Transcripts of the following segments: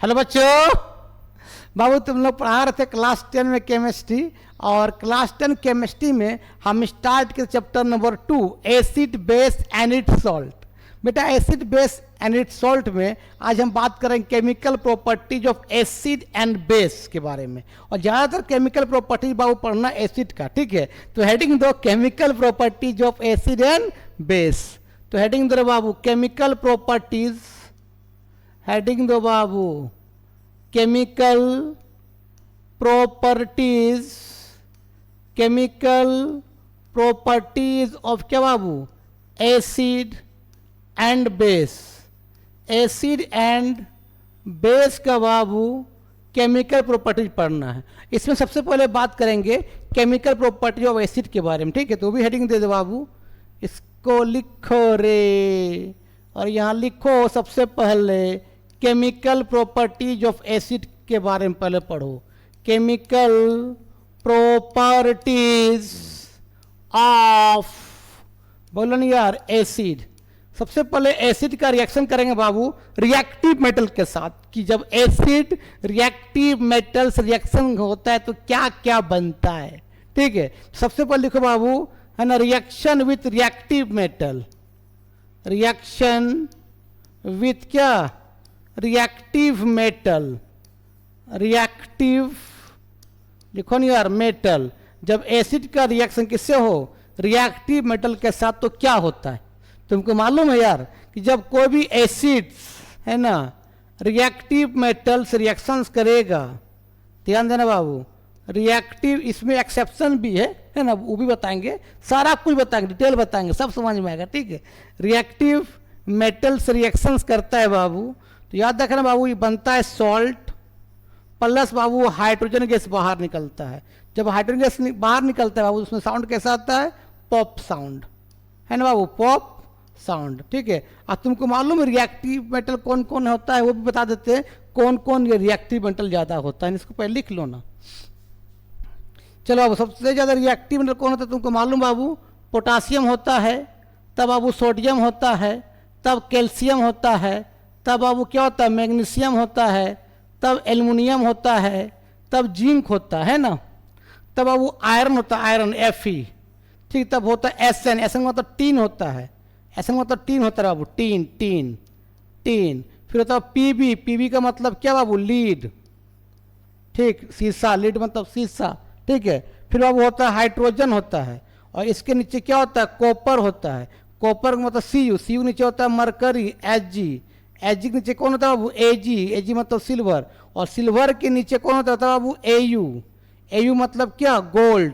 Hello बच्चों, बाबू तुम लोग पढ़ा रहे थे क्लास 10 में केमिस्ट्री। और क्लास 10 केमिस्ट्री में हम स्टार्ट के chapter number 2 acid base and its salt. बेटा acid base and its salt में आज हम बात करेंगे chemical properties of acid and base के बारे में। और ज़्यादातर केमिकल प्रॉपर्टीज बाबू पढ़ना एसिड का, ठीक है। तो हेडिंग दो chemical properties of acid and base. तो हेडिंग दो बाबू केमिकल प्रॉपर्टीज, हेडिंग दो बाबू chemical properties, chemical properties of क्या बाबू acid and base. Acid and base का बाबू केमिकल प्रॉपर्टीज पढ़ना है। इसमें सबसे पहले बात करेंगे केमिकल प्रॉपर्टीज ऑफ एसिड के बारे में, ठीक है। तो भी हेडिंग दे दो बाबू, इसको लिखो रे, और यहाँ लिखो सबसे पहले केमिकल प्रॉपर्टीज ऑफ एसिड के बारे में पहले पढ़ो। केमिकल प्रॉपर्टीज ऑफ, बोलो नहीं यार, एसिड। सबसे पहले एसिड का रिएक्शन करेंगे बाबू रिएक्टिव मेटल के साथ, कि जब एसिड रिएक्टिव मेटल से रिएक्शन होता है तो क्या क्या बनता है, ठीक है। सबसे पहले लिखो बाबू, है ना, reaction with reactive metal, reaction with क्या रिएक्टिव मेटल, रिएक्टिव लिखो नहीं यार मेटल। जब एसिड का रिएक्शन किससे हो, रिएक्टिव मेटल के साथ, तो क्या होता है तुमको मालूम है यार, कि जब कोई भी एसिड है ना रिएक्टिव मेटल से रिएक्शंस करेगा, ध्यान देना बाबू, रिएक्टिव, इसमें एक्सेप्शन भी है ना, वो भी बताएंगे, सारा कुछ बताएंगे, डिटेल बताएंगे, सब समझ में आएगा, ठीक है। रिएक्टिव मेटल से रिएक्शंस करता है बाबू, तो याद रखना बाबू, ये बनता है सॉल्ट प्लस बाबू हाइड्रोजन गैस बाहर निकलता है। जब हाइड्रोजन गैस बाहर निकलता है बाबू, उसमें साउंड कैसा आता है, पॉप साउंड, है ना बाबू, पॉप साउंड, ठीक है। और तुमको मालूम है रिएक्टिव मेटल कौन कौन होता है, वो भी बता देते हैं कौन कौन ये रिएक्टिव मेटल ज़्यादा होता है, इसको पहले लिख लो ना। चलो बाबू, सबसे ज़्यादा रिएक्टिव मेटल कौन होता है तुमको मालूम बाबू, पोटासियम होता है, तब बाबू सोडियम होता है, तब कैल्शियम होता है, तब बाबू क्या होता है, मैग्नीशियम होता है, तब एल्युमिनियम होता है, तब जिंक होता है ना, तब बाबू आयरन होता है, आयरन Fe, ठीक, तब होता है एसएन, एसएन मतलब टीन होता है, एसएन मतलब टीन होता है बाबू, टीन टीन टीन। फिर होता है पीबी, पीबी का मतलब क्या बाबू, लीड, ठीक, शीशा, लीड मतलब शीशा, ठीक है। फिर बाबू होता है हाइड्रोजन होता है, और इसके नीचे क्या होता है, कॉपर होता है, कॉपर का मतलब Cu, Cu नीचे होता है मरकरी, Hg, Hg के नीचे कौन होता है बाबू, Ag, Ag मतलब सिल्वर, और सिल्वर के नीचे कौन होता है बाबू, Au, Au मतलब क्या, गोल्ड,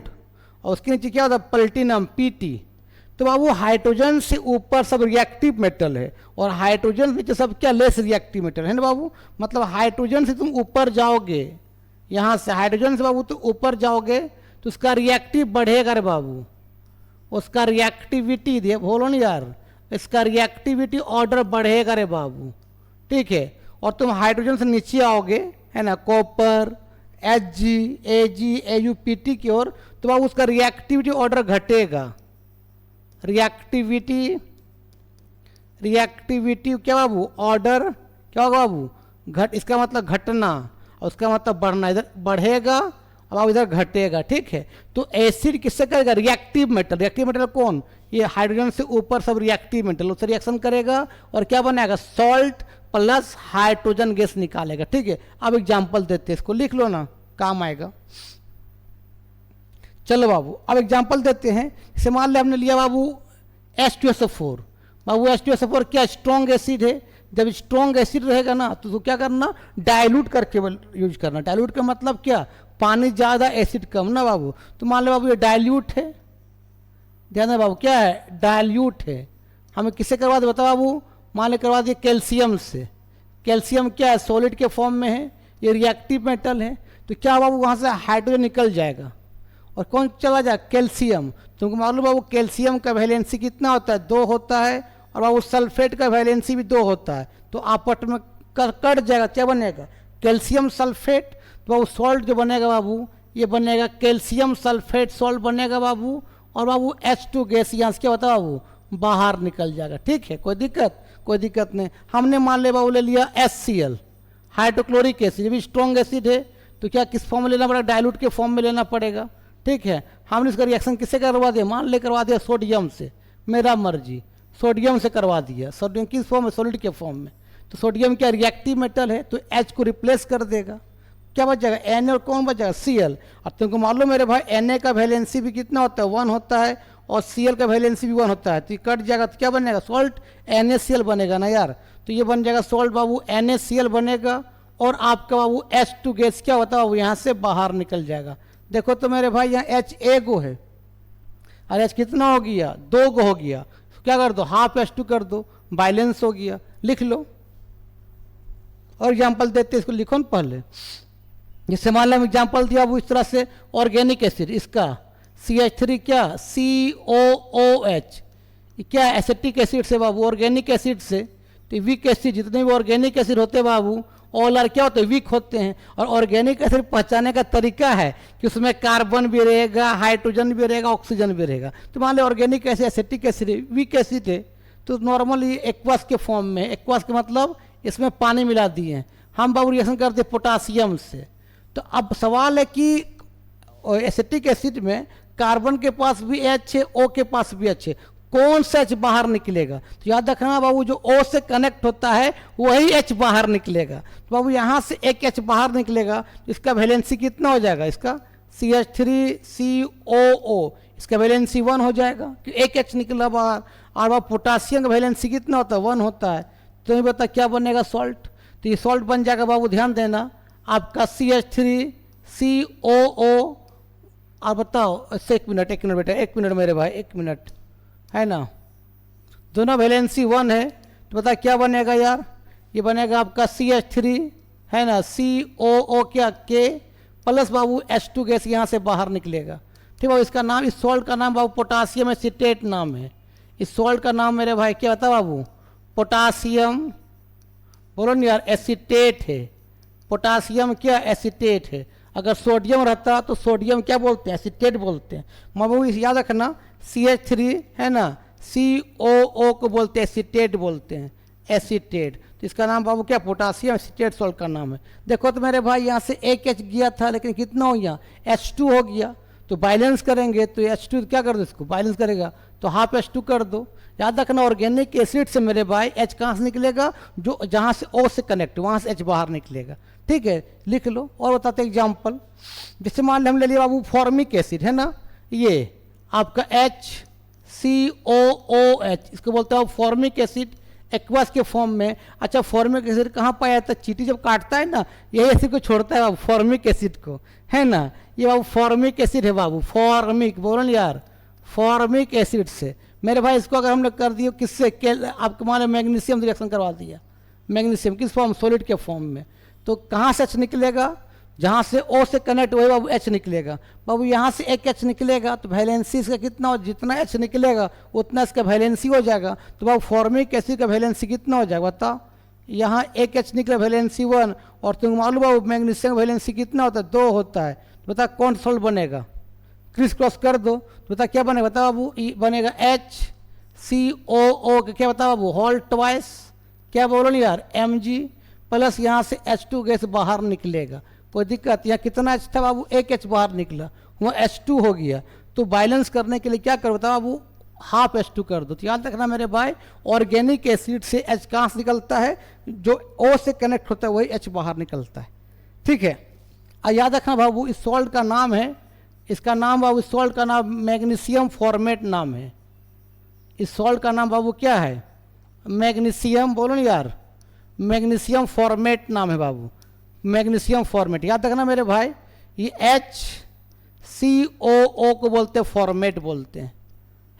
और उसके नीचे क्या होता है, प्लेटिनम, Pt। तो बाबू हाइड्रोजन से ऊपर सब रिएक्टिव मेटल है, और हाइड्रोजन से नीचे सब क्या, लेस रिएक्टिव मेटल है ना बाबू। मतलब हाइड्रोजन से तुम ऊपर जाओगे, यहाँ से हाइड्रोजन से बाबू तो ऊपर जाओगे तो उसका रिएक्टिव बढ़ेगा रे बाबू, उसका रिएक्टिविटी दे, बोलो नहीं यार, इसका रिएक्टिविटी ऑर्डर बढ़ेगा रे बाबू, ठीक है। और तुम हाइड्रोजन से नीचे आओगे, है ना, copper, Hg, Ag, Au, Pt की ओर, तो बाबू उसका रिएक्टिविटी ऑर्डर घटेगा, रिएक्टिविटी, रिएक्टिविटी क्या बाबू, ऑर्डर क्या होगा बाबू, घट, इसका मतलब घटना, और उसका मतलब बढ़ना, इधर बढ़ेगा अब इधर घटेगा, ठीक है। तो एसिड किससे करेगा, रिएक्टिव मेटल, रिएक्टिव मेटल कौन, ये हाइड्रोजन से ऊपर सब रिएक्टिव मेटल, उससे रिएक्शन करेगा और क्या बनाएगा, सॉल्ट प्लस हाइड्रोजन गैस निकालेगा, ठीक है। अब एग्जांपल देते हैं, इसको लिख लो ना, काम आएगा। चलो बाबू अब एग्जांपल देते हैं। जैसे मान लिया हमने लिया बाबू H2SO4, बाबू H2SO4 क्या स्ट्रॉन्ग एसिड है, जब स्ट्रॉन्ग एसिड रहेगा ना तो क्या करना, डाइल्यूट करके यूज करना। डाइल्यूट का मतलब क्या, पानी ज़्यादा एसिड कम ना बाबू। तो मान लो बाबू ये डाइल्यूट है, ध्यान देना बाबू, क्या है, डाइल्यूट है। हमें किससे करवा दे, बताओ बाबू, मान लो करवा दिए कैल्शियम से। कैल्शियम क्या है, सॉलिड के फॉर्म में है, ये रिएक्टिव मेटल है, तो क्या बाबू वहाँ से हाइड्रोजन निकल जाएगा, और कौन चला जाए, कैल्शियम। तुमको मालूम बाबू कैल्शियम का वैलेंसी कितना होता है, 2 होता है, और बाबू सल्फेट का वैलेंसी भी 2 होता है, तो आपस में कट जाएगा, क्या बनेगा, कैल्शियम सल्फेट। तो बाबू सॉल्ट जो बनेगा बाबू, ये बनेगा कैल्शियम सल्फेट सॉल्ट बनेगा बाबू, और बाबू H2 गैस यहाँ से क्या होता है बाबू, बाहर निकल जाएगा, ठीक है। कोई दिक्कत नहीं। हमने मान ले बाबू ले लिया HCl, हाइड्रोक्लोरिक एसिड भी स्ट्रॉन्ग एसिड है, तो क्या किस फॉर्म में लेना पड़ेगा, डाइल्यूट के फॉर्म में लेना पड़ेगा। ठीक है, हमने इसका रिएक्शन किससे करवा दिया, मान ले करवा दिया सोडियम से, मेरा मर्जी सोडियम से करवा दिया। सोडियम किस फॉर्म में, सॉलिड के फॉर्म में, तो सोडियम क्या रिएक्टिव मेटल है, तो H को रिप्लेस कर देगा, क्या बच जाएगा Na और कौन बच जाएगा Cl। और तुमको मालूम मेरे भाई Na का वैलेंसी भी कितना होता है, 1 होता है, और Cl का वैलेंसी भी 1 होता है, तो ये कट जाएगा तो क्या बनेगा, सॉल्ट NaCl बनेगा ना यार। तो ये बन जाएगा सॉल्ट बाबू NaCl बनेगा, और आपका बाबू H2 गैस क्या होता है बाबू यहाँ से बाहर निकल जाएगा। देखो तो मेरे भाई यहाँ H एगो है, और H कितना हो गया, 2 गो हो गया, तो क्या कर दो, हाफ H2 कर दो, बैलेंस हो गया, लिख लो। और एग्जाम्पल देते इसको, लिखो ना पहले, जैसे मान लो एग्जाम्पल दिया वो इस तरह से, ऑर्गेनिक एसिड इसका CH3 क्या COOH, क्या एसिटिक एसिड से बाबू, ऑर्गेनिक एसिड से, तो वीक एसिड जितने भी ऑर्गेनिक एसिड होते हैं बाबू ऑल आर क्या होते हैं, वीक होते हैं। और ऑर्गेनिक एसिड पहचानने का तरीका है कि उसमें कार्बन भी रहेगा, हाइड्रोजन भी रहेगा, ऑक्सीजन भी रहेगा। तो मान लो organic acid acetic acid weak acid है, तो नॉर्मली एक्वास के फॉर्म में, एक्वास का मतलब इसमें पानी मिला दिए हैं, हम बाबू रिएक्शन करते हैं पोटासियम से। तो अब सवाल है कि एसिटिक एसिड में कार्बन के पास भी H है, O के पास भी H है, कौन सा H बाहर निकलेगा, तो याद रखना बाबू जो O से कनेक्ट होता है वही H बाहर निकलेगा। तो बाबू यहाँ से एक H बाहर निकलेगा, तो इसका वैलेंसी कितना हो जाएगा, इसका CH3COO, इसका वैलेंसी 1 हो जाएगा, कि एक H निकला बाहर। और बाबू पोटासियम का वैलेंसी कितना होता है, 1 होता है, तो ये बता क्या बनेगा, सॉल्ट। तो ये सॉल्ट बन जाएगा बाबू, ध्यान देना, आपका CH3COO। आप बताओ, इससे एक मिनट बेटा, एक मिनट मेरे भाई, एक मिनट है ना, दोनों वैलेंसी 1 है, तो बता क्या बनेगा यार, ये बनेगा आपका CH3 है ना, COO क्या K प्लस बाबू H2 गैस यहाँ से बाहर निकलेगा। ठीक बाबू, इसका नाम, इस सॉल्ट का नाम बाबू पोटासियम एसीटेट नाम है। इस सॉल्ट का नाम मेरे भाई क्या बता बाबू, पोटासियम, बोलो ना यार, एसीटेट है। पोटासियम क्या, एसीटेट है। अगर सोडियम रहता तो सोडियम क्या बोलते हैं, एसीटेट बोलते हैं। बाबू याद रखना, CH3 है ना, COO को बोलते हैं एसीटेट बोलते हैं, एसीटेट। तो इसका नाम बाबू क्या, पोटासियम एसीटेट सॉल्ट का नाम है। देखो तो मेरे भाई यहाँ से एक H गया था, लेकिन कितना हो गया, H2 हो गया। तो बैलेंस करेंगे तो H2 क्या कर दो, इसको बैलेंस करेगा तो हाफ H2 कर दो। याद रखना ऑर्गेनिक एसिड से मेरे भाई H कहाँ से निकलेगा, जो जहाँ से O से कनेक्ट, वहाँ से H बाहर निकलेगा। ठीक है, लिख लो। और बताते एग्जाम्पल, जैसे मान लो हम ले लिया बाबू फॉर्मिक एसिड है ना, ये आपका HCOOH, इसको बोलते हैं फॉर्मिक एसिड एक्वास के फॉर्म में। अच्छा, फॉर्मिक एसिड कहाँ पाया जाता है, चींटी जब काटता है ना, यही एसिड को छोड़ता है बाबू, फॉर्मिक एसिड को, है ना। ये बाबू फॉर्मिक एसिड है बाबू, फॉर्मिक, बोलो ना यार, फॉर्मिक एसिड से मेरे भाई इसको अगर हम लोग कर दिए किससे, आपको मान लो मैग्नीशियम रिएक्शन करवा दिया, मैग्नीशियम किस फॉर्म, सॉलिड के फॉर्म में, तो कहाँ से H निकलेगा, जहाँ से O से कनेक्ट हुए बाबू H निकलेगा। बाबू यहाँ से एक H निकलेगा, तो वैलेंसी इसका कितना हो, जितना H निकलेगा उतना इसका वैलेंसी हो जाएगा। तो बाबू फॉर्मिक एसिड का वैलेंसी कितना हो जाएगा बताओ, यहाँ एक H निकला वैलेंसी 1, और तुम मालूम बाबू मैग्नीशियम वैलेंसी कितना होता है, 2 होता है। तो बता कौन सॉल्ट बनेगा, क्रिस क्रॉस कर दो तो बता क्या बनेगा, बता बाबू बनेगा HCOO, क्या बता बाबू, होल ट्वाइस, क्या बोलो नहीं यार, Mg प्लस यहाँ से H2 गैस बाहर निकलेगा। कोई दिक्कत, यहाँ कितना H था बाबू, एक H बाहर निकला, वहाँ H2 हो गया। तो बैलेंस करने के लिए क्या करो बता बाबू, हाफ H2 कर दो। तो याद रखना मेरे भाई, ऑर्गेनिक एसिड से H कहाँ से निकलता है, जो O से कनेक्ट होता है वही H बाहर निकलता है। ठीक है, याद रखना बाबू, इस सॉल्ट का नाम है, इसका नाम बाबू, इस सॉल्ट का नाम मैग्नीशियम फॉर्मेट नाम है। इस सॉल्ट का नाम बाबू क्या है, मैग्नीशियम, बोलो ना यार, मैग्नीशियम फॉर्मेट नाम है बाबू, मैग्नीशियम फॉर्मेट। याद रखना मेरे भाई, ये HCOO को बोलते हैं फॉर्मेट बोलते हैं,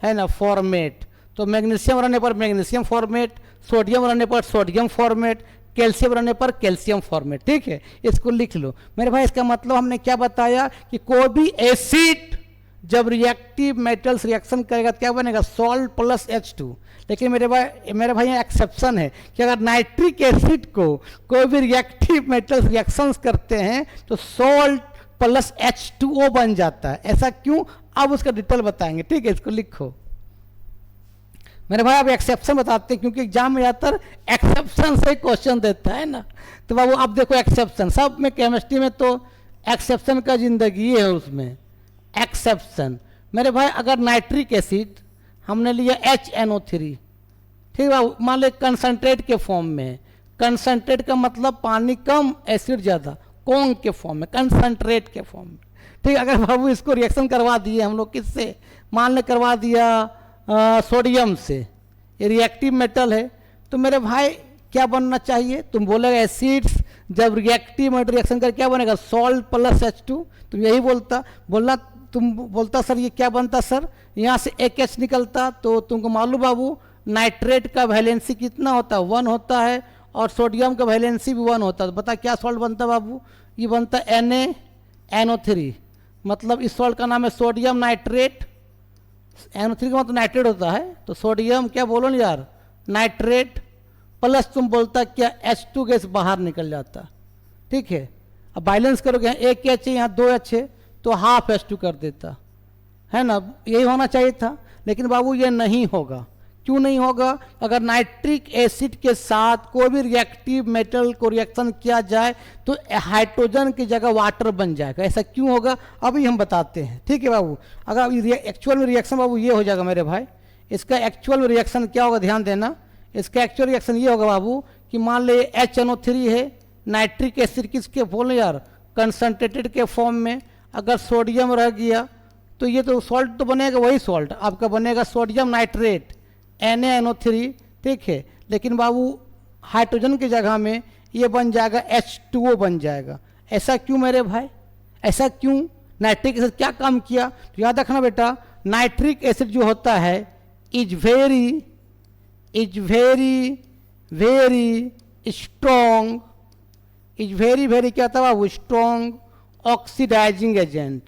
है ना, फॉर्मेट। तो मैग्नीशियम रहने पर मैग्नीशियम फॉर्मेट, सोडियम रहने पर सोडियम फॉर्मेट, कैल्शियम रहने पर कैल्शियम फॉर्मेट। ठीक है, इसको लिख लो मेरे भाई। इसका मतलब हमने क्या बताया कि कोई भी एसिड जब रिएक्टिव मेटल्स रिएक्शन करेगा तो क्या बनेगा, सॉल्ट प्लस H2। लेकिन मेरे भाई यहाँ एक्सेप्शन है कि अगर नाइट्रिक एसिड को कोई भी रिएक्टिव मेटल्स रिएक्शंस करते हैं तो सॉल्ट प्लस H2O बन जाता है। ऐसा क्यों, अब उसका डिटेल बताएंगे। ठीक है, इसको लिखो। मेरे भाई आप एक्सेप्शन बताते हैं, क्योंकि एग्जाम में ज़्यादातर एक्सेप्शन से क्वेश्चन देता है ना। तो बाबू अब देखो एक्सेप्शन, सब में केमिस्ट्री में तो एक्सेप्शन का जिंदगी है उसमें। एक्सेप्शन मेरे भाई, अगर नाइट्रिक एसिड हमने लिया HNO3, ठीक है, मान लो कंसनट्रेट के फॉर्म में। कंसनट्रेट का मतलब पानी कम एसिड ज़्यादा, कौन के फॉर्म में, कंसनट्रेट के फॉर्म में। ठीक, अगर बाबू इसको रिएक्शन करवा दिए हम लोग किससे, मान ले करवा दिया सोडियम से, ये रिएक्टिव मेटल है, तो मेरे भाई क्या बनना चाहिए, तुम बोलेगा एसिड्स जब रिएक्टिव मेटल रिएक्शन कर क्या बनेगा, सॉल्ट प्लस H2। तुम यही बोलना तुम बोलता सर ये क्या बनता सर, यहाँ से एक H निकलता, तो तुमको मालूम बाबू नाइट्रेट का वैलेंसी कितना होता है, 1 होता है, और सोडियम का वैलेंसी भी 1 होता है। तो बता क्या सॉल्ट बनता बाबू, ये बनता NaNO3, मतलब इस सॉल्ट का नाम है सोडियम नाइट्रेट। NO3 का मतलब नाइट्रेट होता है, तो सोडियम क्या बोलो ना यार, नाइट्रेट, प्लस तुम बोलता क्या H2 गैस बाहर निकल जाता। ठीक है, अब बैलेंस करोगे, यहाँ एक H है यहाँ 2 H है, तो हाफ H2 कर देता है ना, यही होना चाहिए था। लेकिन बाबू ये नहीं होगा, क्यों नहीं होगा, अगर नाइट्रिक एसिड के साथ कोई भी रिएक्टिव मेटल को रिएक्शन किया जाए तो हाइड्रोजन की जगह वाटर बन जाएगा। ऐसा क्यों होगा अभी हम बताते हैं। ठीक है बाबू, अगर एक्चुअल में रिएक्शन बाबू ये हो जाएगा मेरे भाई, इसका एक्चुअल में रिएक्शन क्या होगा, ध्यान देना, इसका एक्चुअल रिएक्शन ये होगा बाबू कि मान ले HNO3 है, नाइट्रिक एसिड किसके बोले यार, कंसनट्रेटेड के फॉर्म में, अगर सोडियम रह गया तो ये तो सॉल्ट तो बनेगा, वही सॉल्ट आपका बनेगा सोडियम नाइट्रेट NaNO3। ठीक है, लेकिन बाबू हाइड्रोजन की जगह में ये बन जाएगा H2O बन जाएगा। ऐसा क्यों मेरे भाई, ऐसा क्यों, नाइट्रिक एसिड क्या काम किया, तो याद रखना बेटा, नाइट्रिक एसिड जो होता है is very strong, is very क्या था बाबू, स्ट्रॉन्ग ऑक्सीडाइजिंग एजेंट,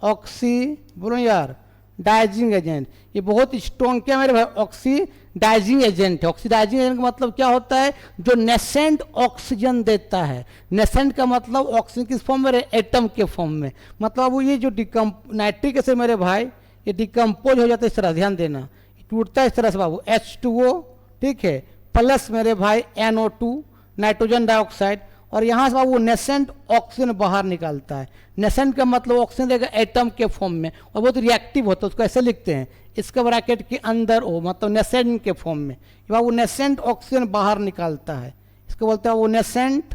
बोलो यार डाइजिंग एजेंट, ये बहुत स्ट्रॉन्ग क्या मेरे भाई, ऑक्सीडाइजिंग एजेंट है। ऑक्सीडाइजिंग एजेंट का मतलब क्या होता है, जो नेसेंट ऑक्सीजन देता है। नेसेंट का मतलब ऑक्सीजन किस फॉर्म में, एटम के फॉर्म में, मतलब वो ये जो नाइट्रिक एसिड मेरे भाई ये डिकम्पोज हो जाता है इस तरह, ध्यान देना, टूटता है इस तरह से बाबू, H2O, ठीक है, प्लस मेरे भाई NO2 नाइट्रोजन डाइऑक्साइड, और यहाँ से बाबू नेसेंट ऑक्सीजन बाहर निकालता है। नेसेंट का मतलब ऑक्सीजन देगा एटम के फॉर्म में, और बहुत रिएक्टिव होता है, उसको ऐसे लिखते हैं, इसका ब्रैकेट के अंदर ओ, मतलब नेसेंट के फॉर्म में, बाबू नेसेंट ऑक्सीजन बाहर निकालता है, इसको बोलते हैं वो नेसेंट,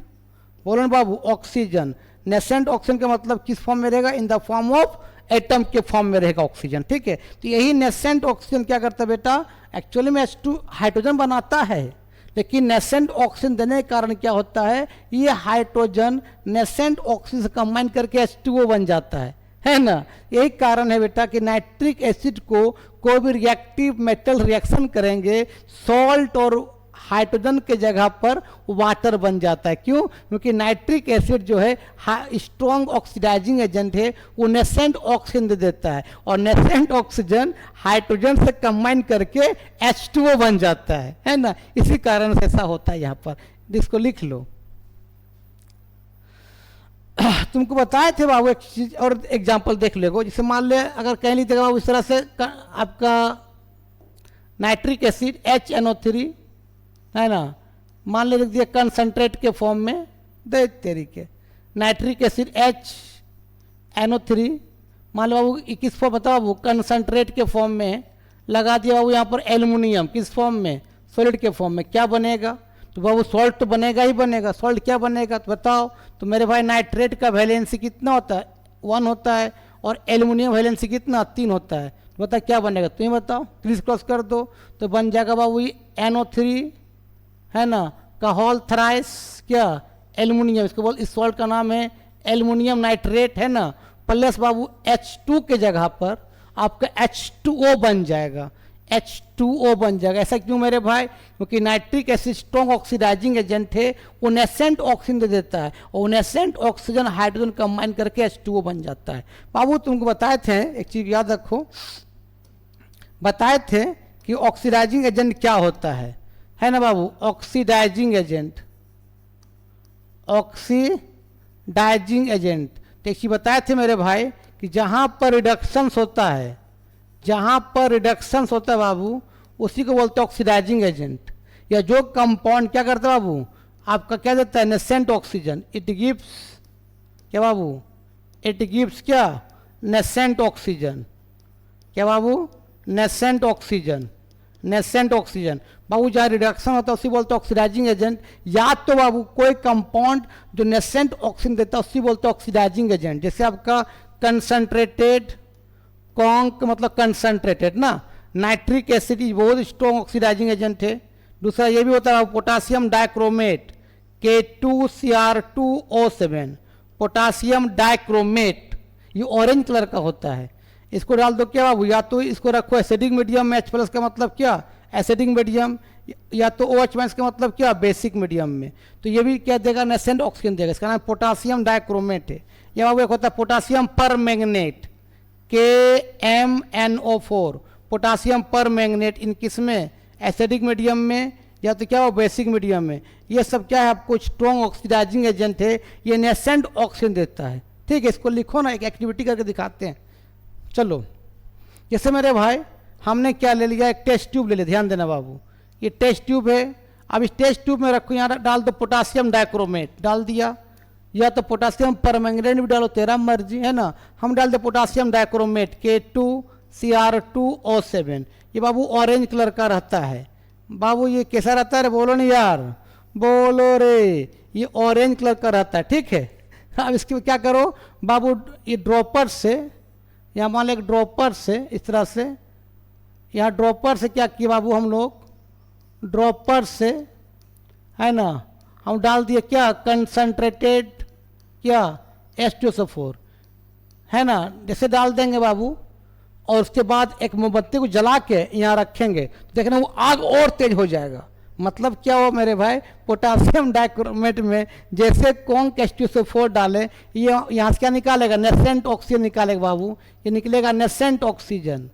बोलो ना बाबू ऑक्सीजन। नेसेंट ऑक्सीजन का मतलब किस फॉर्म में रहेगा, in the form of atom के फॉर्म में रहेगा ऑक्सीजन। ठीक है, तो यही नेसेंट ऑक्सीजन क्या करता है बेटा, एक्चुअली में H2 हाइड्रोजन बनाता है, लेकिन नेसेंट ऑक्सीजन देने के कारण क्या होता है, ये हाइड्रोजन नेसेंट ऑक्सीजन से कंबाइन करके H2O बन जाता है ना। यही कारण है बेटा कि नाइट्रिक एसिड को कोई भी रिएक्टिव मेटल रिएक्शन करेंगे, सॉल्ट और हाइड्रोजन के जगह पर वाटर बन जाता है। क्यों, क्योंकि नाइट्रिक एसिड जो है स्ट्रॉन्ग ऑक्सीडाइजिंग एजेंट है, वो नेसेंट ऑक्सीजन दे देता है, और नेसेंट ऑक्सीजन हाइड्रोजन से कंबाइन करके H2O बन जाता है ना। इसी कारण से ऐसा होता है। यहाँ पर इसको लिख लो। तुमको बताए थे बाबू एक चीज और एग्जाम्पल देख लेगो, जैसे मान ले अगर कह लीजिए बाबू इस तरह से आपका नाइट्रिक एसिड HNO3 है ना, मान ले लिख दिया कंसनट्रेट के फॉर्म में, दे तरीके नाइट्रिक एसिड HNO3, मान लो बाबू किस फॉर्म बताओ बाबू, कंसनट्रेट के फॉर्म में लगा दिया बाबू, यहाँ पर एल्युमिनियम किस फॉर्म में, सॉलिड के फॉर्म में, क्या बनेगा, तो बाबू सॉल्ट तो बनेगा ही बनेगा। सॉल्ट क्या बनेगा तो बताओ, तो मेरे भाई नाइट्रेट का वैलेंसी कितना होता है, 1 होता है, और एल्युमिनियम वैलेंसी कितना, 3 होता है, तो बता क्या बनेगा, तुम ही बताओ, क्रिस क्रॉस कर दो तो बन जाएगा बाबू ये NO3 है ना, का होल थ्राइस क्या एल्युमिनियम, इसको बोल, इस सॉल्ट का नाम है एल्युमिनियम नाइट्रेट है ना, प्लस बाबू H2 के जगह पर आपका H2O बन जाएगा, H2O बन जाएगा। ऐसा क्यों मेरे भाई, क्योंकि nitric acid strong oxidising agent है, वो नेसेंट ऑक्सीजन दे देता है, और नेसेंट ऑक्सीजन हाइड्रोजन कंबाइन करके H2O बन जाता है। बाबू तुमको बताए थे एक चीज याद रखो, बताए थे कि ऑक्सीडाइजिंग एजेंट क्या होता है ना बाबू, ऑक्सीडाइजिंग एजेंट, ऑक्सीडाइजिंग एजेंट। तो एक चीज बताए थे मेरे भाई कि जहां पर रिडक्शंस होता है, जहां पर रिडक्शंस होता है बाबू, उसी को बोलते हैं ऑक्सीडाइजिंग एजेंट। या जो कंपाउंड क्या करता है बाबू, आपका क्या देता है, नेसेंट ऑक्सीजन, इट गिव्स क्या बाबू, इट गिव्स क्या, नेसेंट ऑक्सीजन, क्या बाबू, नेसेंट ऑक्सीजन, नेसेंट ऑक्सीजन। बाबू जहाँ रिडक्शन होता है उसी बोलते हैं ऑक्सीडाइजिंग एजेंट। या तो बाबू कोई कंपाउंड जो नेसेंट ऑक्सीजन देता है उसी बोलते हैं ऑक्सीडाइजिंग एजेंट। जैसे आपका कंसंट्रेटेड, कॉन्क मतलब कंसंट्रेटेड ना, नाइट्रिक एसिड इज बहुत स्ट्रॉन्ग ऑक्सीडाइजिंग एजेंट है। दूसरा ये भी होता है potassium dichromate, K2Cr2O7, potassium dichromate, ये ऑरेंज कलर का होता है। इसको डाल दो क्या बाबू, या तो इसको रखो एसिडिक मीडियम में, H+ का मतलब क्या, एसिडिक मीडियम, या तो OH- का मतलब क्या, बेसिक मीडियम में। तो ये भी क्या देगा, नेसेंट ऑक्सीजन देगा। इसका नाम पोटासियम डाइक्रोमेट है। या बाबू एक होता है potassium permanganate, KMnO4, potassium permanganate, इन किस में, एसिडिक मीडियम में या तो क्या हो, बेसिक मीडियम में। ये सब क्या है, आपको स्ट्रॉन्ग ऑक्सीडाइजिंग एजेंट है, ये नेसेंट ऑक्सीजन देता है। ठीक है, इसको लिखो ना, एक एक्टिविटी करके दिखाते हैं। चलो, जैसे मेरे भाई हमने क्या ले लिया, एक टेस्ट ट्यूब ले लिया, ध्यान देना बाबू, ये टेस्ट ट्यूब है। अब इस टेस्ट ट्यूब में रखो, यहाँ डाल दो पोटासियम डाइक्रोमेट, डाल दिया, या तो पोटासियम परमैंगनेट भी डालो, तेरा मर्जी है ना। हम डाल दे पोटासियम डाइक्रोमेट, K2Cr2O7। ये बाबू ऑरेंज कलर का रहता है। बाबू ये कैसा रहता है रे, बोलो नहीं यार, बोलो रे, ये ऑरेंज कलर का रहता है। ठीक है, अब इसके क्या करो बाबू, ये ड्रॉपर से, यहाँ मान लो एक ड्रॉपर से इस तरह से, यहाँ ड्रॉपर से क्या किया बाबू, हम लोग ड्रॉपर से है ना, हम डाल दिए क्या, कंसंट्रेटेड क्या, H2SO4 है ना, जैसे डाल देंगे बाबू, और उसके बाद एक मोमबत्ती को जला के यहाँ रखेंगे, तो देखना वो आग और तेज हो जाएगा। मतलब क्या हो मेरे भाई, पोटासियम डाइक्रोमेट में जैसे कौन H2SO4 डाले, ये यहाँ से क्या निकालेगा, नेसेंट ऑक्सीजन निकालेगा बाबू, ये निकलेगा नेसेंट ऑक्सीजन,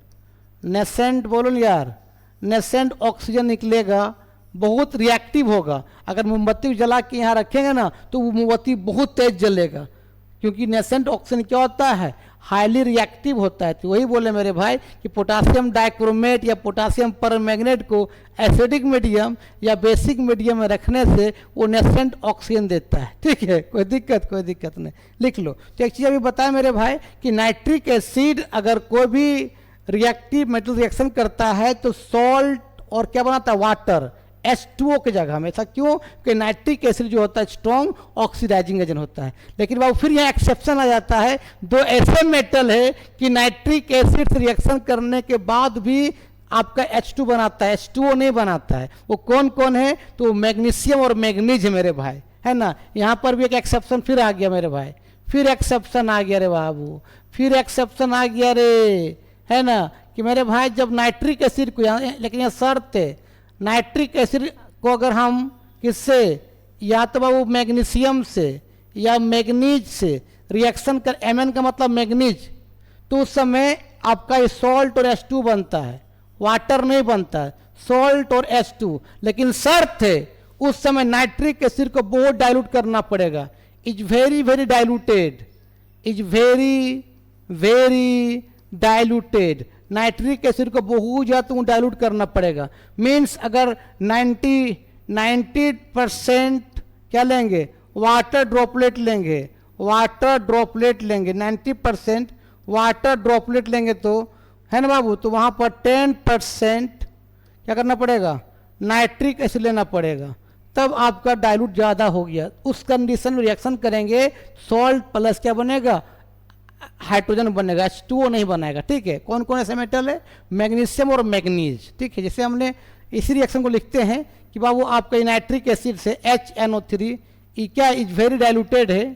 नेसेंट बोलो ना यार, नेसेंट ऑक्सीजन निकलेगा, बहुत रिएक्टिव होगा। अगर मोमबत्ती को जला के यहाँ रखेंगे ना तो वो मोमबत्ती बहुत तेज जलेगा, क्योंकि नेसेंट ऑक्सीजन क्या होता है, हाईली रिएक्टिव होता है। तो वही बोले मेरे भाई कि पोटासियम डाइक्रोमेट या पोटासियम परमैंगनेट को एसिडिक मीडियम या बेसिक मीडियम में रखने से वो नेसेंट ऑक्सीजन देता है। ठीक है, कोई दिक्कत नहीं, लिख लो। तो एक चीज़ अभी बताया मेरे भाई कि नाइट्रिक एसिड अगर कोई भी रिएक्टिव मेटल रिएक्शन करता है तो सॉल्ट और क्या बनाता है, वाटर, H2O की जगह में। ऐसा क्यों, कि नाइट्रिक एसिड जो होता है स्ट्रॉन्ग ऑक्सीडाइजिंग एजेंट होता है। लेकिन बाबू फिर यहाँ एक्सेप्शन आ जाता है, दो ऐसे मेटल है कि नाइट्रिक एसिड से रिएक्शन करने के बाद भी आपका H2 बनाता है, H2O नहीं बनाता है। वो कौन कौन है, तो मैग्नीशियम और मैग्नीज है मेरे भाई, है ना। यहाँ पर भी एक एक्सेप्शन फिर आ गया मेरे भाई, फिर एक्सेप्शन आ गया रे बाबू, फिर एक्सेप्शन आ गया रे, है ना, कि मेरे भाई जब नाइट्रिक एसिड को यहाँ, लेकिन यह शर्त है, नाइट्रिक एसिड को अगर हम किससे, या तो बाबू मैग्नीशियम से या मैग्नीज से रिएक्शन कर, Mn का मतलब मैग्नीज, तो उस समय आपका ये सॉल्ट और H2 बनता है, वाटर नहीं बनता है, सॉल्ट और H2। लेकिन शर्त है उस समय नाइट्रिक एसिड को बहुत डाइल्यूट करना पड़ेगा, is very very diluted, is very very diluted. Nitric acid को बहुत ज़्यादा डाइल्यूट करना पड़ेगा। मीन्स अगर 90% क्या लेंगे, वाटर ड्रॉपलेट लेंगे, वाटर ड्रॉपलेट लेंगे, 90% वाटर ड्रॉपलेट लेंगे तो, है ना बाबू, तो वहाँ पर 10% क्या करना पड़ेगा, नाइट्रिक एसिड लेना पड़ेगा, तब आपका डाइल्यूट ज़्यादा हो गया। उस कंडीशन में रिएक्शन करेंगे, सॉल्ट प्लस क्या बनेगा, हाइड्रोजन बनेगा, H2O नहीं बनाएगा। ठीक है, कौन कौन ऐसे मेटल है, मैग्नीशियम और मैग्नीज। ठीक है, जैसे हमने इसी रिएक्शन को लिखते हैं कि बाबू आपका नाइट्रिक एसिड से HNO3 ये क्या, इज वेरी डाइल्यूटेड है,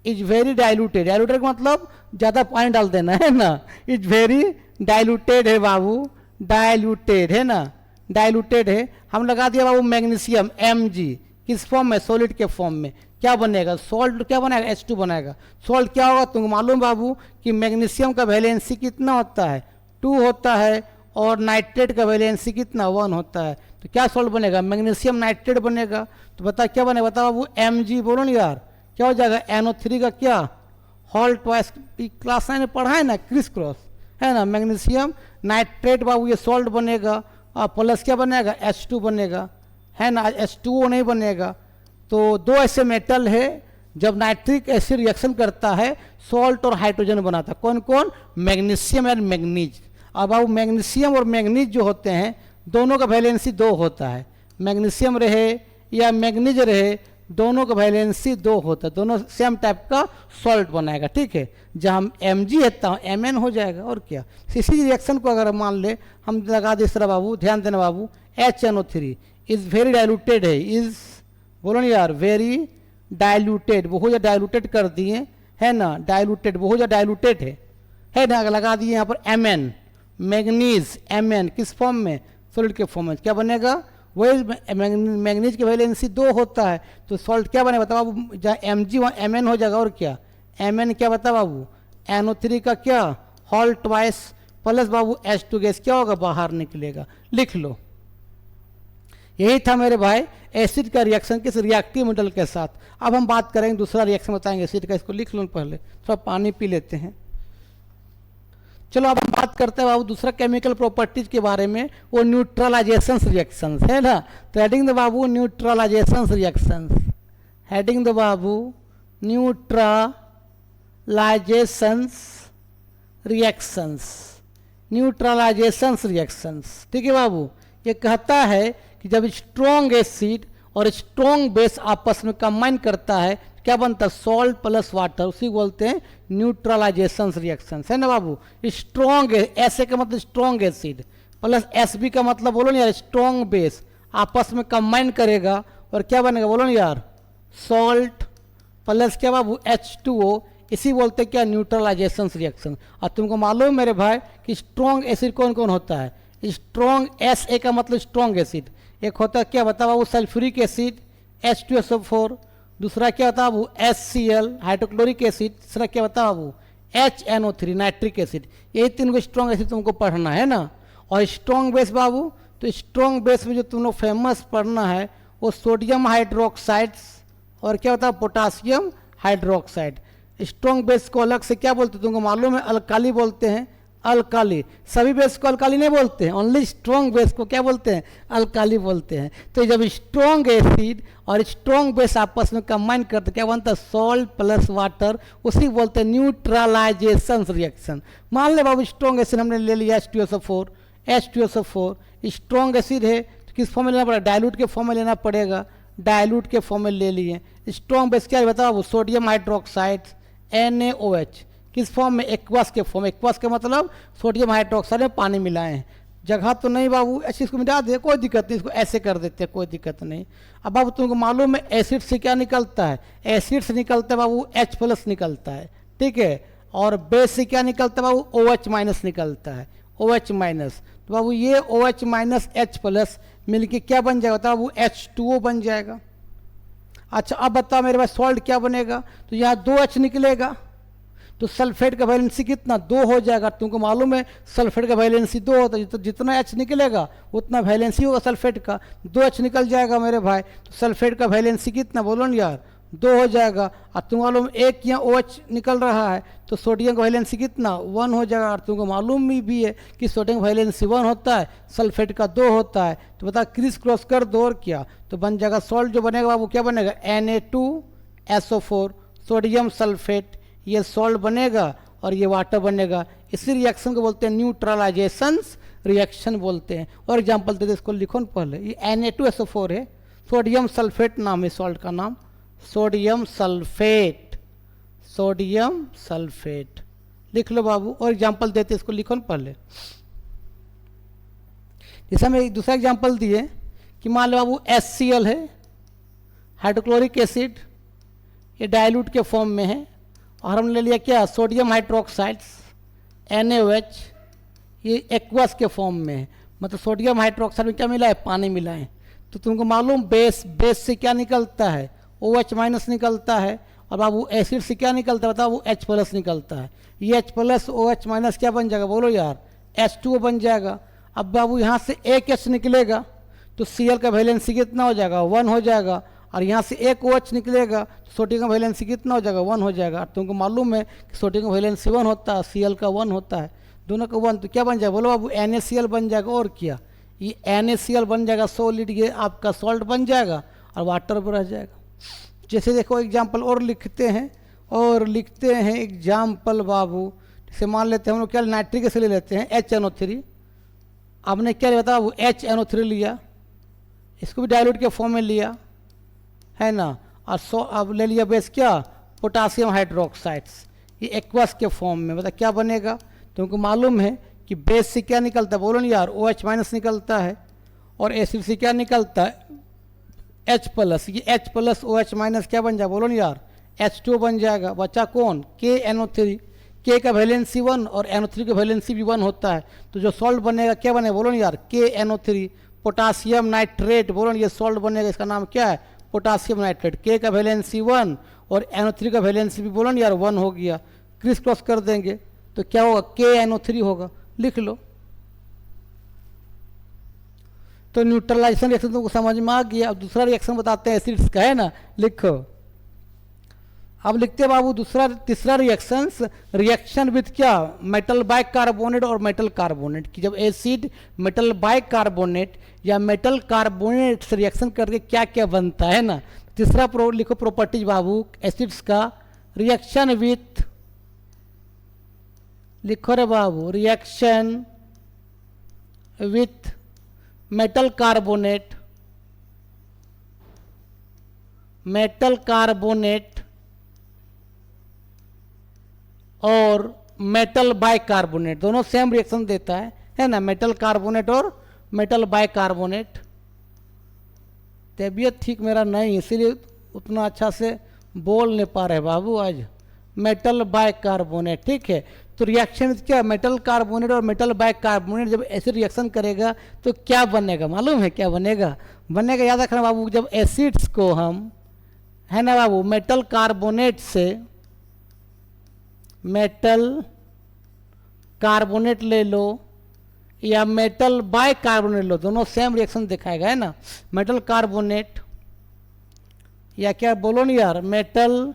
इज वेरी डाइल्यूटेड, डाइल्यूटेड का मतलब ज़्यादा पानी डाल देना, है ना, इज वेरी डाइल्यूटेड है बाबू, डाइल्यूटेड है ना, डाइल्यूटेड है। हम लगा दिया बाबू मैग्नीशियम Mg, किस फॉर्म में, सॉलिड के फॉर्म में, क्या बनेगा, सॉल्ट क्या बनाएगा, H2 बनाएगा। सॉल्ट क्या होगा तुमको मालूम बाबू कि मैग्नीशियम का वैलेंसी कितना होता है, 2 होता है, और नाइट्रेट का वैलेंसी कितना, 1 होता है। तो क्या सॉल्ट बनेगा, मैग्नीशियम नाइट्रेट बनेगा। तो बता क्या बनेगा, बता बाबू, Mg बोलो ना यार, क्या हो जाएगा, NO3 का क्या, हॉल ट्वाइस, क्लास 9 में पढ़ा है ना, क्रिस क्रॉस, है ना, मैग्नीशियम नाइट्रेट बाबू ये सॉल्ट बनेगा, और प्लस क्या बनेगा, H2 बनेगा, है ना, H2O नहीं बनेगा। तो दो ऐसे मेटल है जब नाइट्रिक एसिड रिएक्शन करता है सॉल्ट और हाइड्रोजन बनाता है। कौन कौन, मैग्नीशियम एंड मैग्नीज। अब आप मैग्नीशियम और मैग्नीज जो होते हैं दोनों का वैलेंसी 2 होता है। मैग्नीशियम रहे या मैग्नीज रहे, दोनों का वैलेंसी 2 होता है, दोनों सेम टाइप का सॉल्ट बनाएगा, ठीक है। जहाँ Mg है तो Mn हो जाएगा, और क्या। इसी रिएक्शन को अगर मान ले हम लगा दे, इस तरह बाबू ध्यान देना बाबू, HNO3 इज वेरी डाइल्यूटेड है, इज बोलो ना यार, वेरी डाइल्यूटेड, बहुत ज़्यादा डाइल्यूटेड कर दिए, है ना, डाइल्यूटेड, बहुत ज़्यादा डाइल्यूटेड है ना। लगा दिए यहाँ पर Mn, मैग्नीज Mn किस फॉर्म में, सॉलिड के फॉर्म में, क्या बनेगा, वही मैग्नीज की वैलेंसी 2 होता है, तो सॉल्ट क्या बनेगा बताओ बाबू, जहाँ Mg वहाँ Mn हो जाएगा, और क्या Mn क्या बता बाबू, NO3 का क्या होल ट्वाइस प्लस बाबू H2 गैस क्या होगा, बाहर निकलेगा, लिख लो। यही था मेरे भाई एसिड का रिएक्शन किस रिएक्टिव मेटल के साथ। अब हम बात करेंगे दूसरा रिएक्शन बताएंगे एसिड का, इसको लिख लो पहले, थोड़ा पानी पी लेते हैं। चलो अब हम बात करते हैं बाबू दूसरा केमिकल प्रॉपर्टीज के बारे में, वो न्यूट्रलाइजेशन रिएक्शंस है ना। तो हेडिंग द बाबू न्यूट्रलाइजेशन रिएक्शंस, हेडिंग द बाबू न्यूट्रलाइजेशंस रिएक्शंस, न्यूट्रलाइजेशंस रिएक्शंस, ठीक है बाबू। ये कहता है कि जब स्ट्रॉन्ग एसिड और स्ट्रॉन्ग बेस आपस में कंबाइन करता है क्या बनता है, सॉल्ट प्लस वाटर, उसी बोलते हैं न्यूट्रलाइजेशन रिएक्शंस, है ना बाबू। स्ट्रॉन्ग ऐसे का मतलब स्ट्रॉन्ग एसिड प्लस एसबी का मतलब बोलो ना यार स्ट्रॉन्ग बेस आपस में कंबाइन करेगा और क्या बनेगा बोलो ना यार, सॉल्ट प्लस क्या बाबू H2O, इसी बोलते हैं क्या, न्यूट्रलाइजेशन रिएक्शन। और तुमको मालूम है मेरे भाई कि स्ट्रॉन्ग एसिड कौन कौन होता है, स्ट्रॉन्ग SA का मतलब स्ट्रॉन्ग एसिड, एक होता है क्या बता बाबू सल्फ्यूरिक एसिड H2SO4, दूसरा क्या बता बाबू HCl हाइड्रोक्लोरिक एसिड, तीसरा क्या बता बाबू HNO3 नाइट्रिक एसिड। यही 3 को स्ट्रॉन्ग एसिड तुमको पढ़ना है ना। और स्ट्रॉन्ग बेस बाबू, तो स्ट्रॉन्ग बेस में जो तुम लोग फेमस पढ़ना है वो सोडियम हाइड्रोक्साइड्स और क्या होता है पोटासियम हाइड्रोक्साइड। स्ट्रॉन्ग बेस को अलग से क्या बोलते हैं तुमको मालूम है, अल्काली बोलते हैं, अल्काली। सभी बेस को अल्काली नहीं बोलते हैं, ओनली स्ट्रॉन्ग बेस को क्या बोलते हैं, अल्काली बोलते हैं। तो जब स्ट्रॉन्ग एसिड और स्ट्रॉन्ग बेस आपस में कंबाइन करते क्या बनता है, सॉल्ट प्लस वाटर, उसी बोलते हैं न्यूट्रलाइजेशन रिएक्शन। मान ले बाबू स्ट्रॉन्ग एसिड हमने ले लिया H2SO4, H2SO4 स्ट्रॉन्ग एसिड है तो किस फॉर्म में लेना पड़ेगा, डाइल्यूट के फॉर्म में लेना पड़ेगा, डाइल्यूट के फॉर्म में ले लिए। स्ट्रॉन्ग बेस क्या है बताओ, सोडियम हाइड्रोक्साइड NaOH, किस फॉर्म में, एक्वास के फॉर्म। एक्वास का मतलब सोडियम हाइड्रोक्साइड में पानी मिलाए हैं, जगह तो नहीं बाबू ऐसे इसको मिटा दे, कोई दिक्कत नहीं, इसको ऐसे कर देते हैं, कोई दिक्कत नहीं। अब बाबू तुमको मालूम है एसिड से क्या निकलता है, एसिड से निकलता है बाबू H+ निकलता है, ठीक है। और बेस से क्या निकलता है बाबू, OH- निकलता है, OH-। तो बाबू ये OH- H+ मिलके क्या बन जाएगा बताओ बाबू, H2O बन जाएगा। अच्छा अब बताओ मेरे पास सॉल्ट क्या बनेगा, तो यहाँ 2H निकलेगा, तो सल्फेट का वैलेंसी कितना, 2 हो जाएगा। तुमको मालूम है सल्फेट का वैलेंसी 2 होता है, तो जितना H निकलेगा उतना वैलेंसी होगा सल्फेट का, 2H निकल जाएगा मेरे भाई। तो सल्फेट का वैलेंसी कितना बोलो ना यार, 2 हो जाएगा। और तुम मालूम एक यहाँ OH निकल रहा है तो सोडियम का वैलेंसी कितना, 1 हो जाएगा। और तुमको मालूम भी है कि सोडियम का वैलेंसी 1 होता है, सल्फेट का 2 होता है। तो बता क्रिस क्रॉस कर दो और क्या, तो बन जाएगा सॉल्ट जो बनेगा बाबू क्या बनेगा, Na2SO4 सोडियम सल्फेट, ये सॉल्ट बनेगा और ये वाटर बनेगा। इसी रिएक्शन को बोलते हैं न्यूट्रलाइजेशन रिएक्शन बोलते हैं। और एग्जांपल देते इसको लिखो न पहले, ये Na2SO4 है, सोडियम सल्फेट नाम है सॉल्ट का नाम, सोडियम सल्फेट, सोडियम सल्फेट लिख लो बाबू। और एग्जांपल देते इसको लिखो न पहले। जैसे हम एक दूसरा एग्जांपल दिए कि मान लो बाबू HCl है हाइड्रोक्लोरिक एसिड, ये डाइल्यूट के फॉर्म में है, और हमने ले लिया क्या, सोडियम हाइड्रोक्साइड्स NaOH, ये एक्वस के फॉर्म में है, मतलब सोडियम हाइड्रोक्साइड में क्या मिला है, पानी मिला है। तो तुमको मालूम बेस से क्या निकलता है, OH- निकलता है। और बाबू एसिड से क्या निकलता है बताओ, वो H+ निकलता है। ये H+ OH- क्या बन जाएगा बोलो यार, H2O बन जाएगा। अब बाबू यहाँ से एक H निकलेगा तो Cl का वैलेंसी कितना हो जाएगा, 1 हो जाएगा। और यहाँ से एक OH निकलेगा तो सोडियम का वैलेंसी कितना हो जाएगा, 1 हो जाएगा। तुमको मालूम है कि सोडियम का वैलेंसी 1 होता है, Cl का 1 होता है, दोनों का 1, तो क्या बन जाएगा बोलो बाबू, NaCl बन जाएगा। और क्या, ये NaCl बन जाएगा सॉलिड, ये आपका सॉल्ट बन जाएगा और वाटर में रह जाएगा। जैसे देखो एग्जाम्पल और लिखते हैं एग्जाम्पल बाबू, जैसे मान लेते हैं हम लोग क्या नाइट्रिक एसिड ले लेते हैं HNO3। आपने क्या लिया था वो HNO3 लिया, इसको भी डाइल्यूट के फॉर्म में लिया है ना, और अब ले लिया बेस क्या पोटासियम हाइड्रोक्साइड्स, ये एक्वस के फॉर्म में। मतलब क्या बनेगा तुमको मालूम है कि बेस से क्या निकलता है, बोलो ना यार OH माइनस निकलता है, और एसिड से क्या निकलता है H प्लस। ये H प्लस OH माइनस क्या बन जाएगा, बोलो ना यार H2 बन जाएगा। बच्चा कौन KNO3, K का वैलेंसी 1 और NO3 का वैलेंसी भी 1 होता है, तो जो सॉल्ट बनेगा क्या बनेगा, बोलो ना यार KNO3। पोटासियम नाइट्रेट, बोलो ना ये सॉल्ट बनेगा, इसका नाम क्या है पोटासियम नाइट्रेट। K का वैलेंसी 1 और NO3 का वैलेंसी भी बोलो ना यार 1 हो गया, क्रिस क्रॉस कर देंगे तो क्या होगा KNO3 होगा, लिख लो। तो न्यूट्रलाइजेशन रिएक्शन तुमको समझ में आ गया। अब दूसरा रिएक्शन बताते हैं एसिड्स का, है ना, लिखो। अब लिखते हैं बाबू तीसरा रिएक्शन विथ क्या मेटल बाइकार्बोनेट और मेटल कार्बोनेट की। जब एसिड मेटल बाइकार्बोनेट या मेटल कार्बोनेट से रिएक्शन करके क्या क्या बनता है ना। तीसरा लिखो प्रॉपर्टीज बाबू एसिड्स का, रिएक्शन विथ, लिखो रे बाबू रिएक्शन विथ मेटल कार्बोनेट और मेटल बाइकार्बोनेट, दोनों सेम रिएक्शन देता है ना, मेटल कार्बोनेट और मेटल बाइकार्बोनेट। तबीयत ठीक मेरा नहीं, इसीलिए उतना अच्छा से बोल नहीं पा रहे बाबू आज। मेटल बाइकार्बोनेट, ठीक है। तो रिएक्शन क्या मेटल कार्बोनेट और मेटल बाइकार्बोनेट जब एसिड रिएक्शन करेगा तो क्या बनेगा, मालूम है क्या बनेगा, याद रखना बाबू, जब एसिड्स को हम, है ना बाबू, मेटल कार्बोनेट से मेटल कार्बोनेट ले लो या मेटल बाइकार्बोनेट लो, दोनों सेम रिएक्शन दिखाएगा, है ना। मेटल कार्बोनेट या क्या बोलो नहीं यार मेटल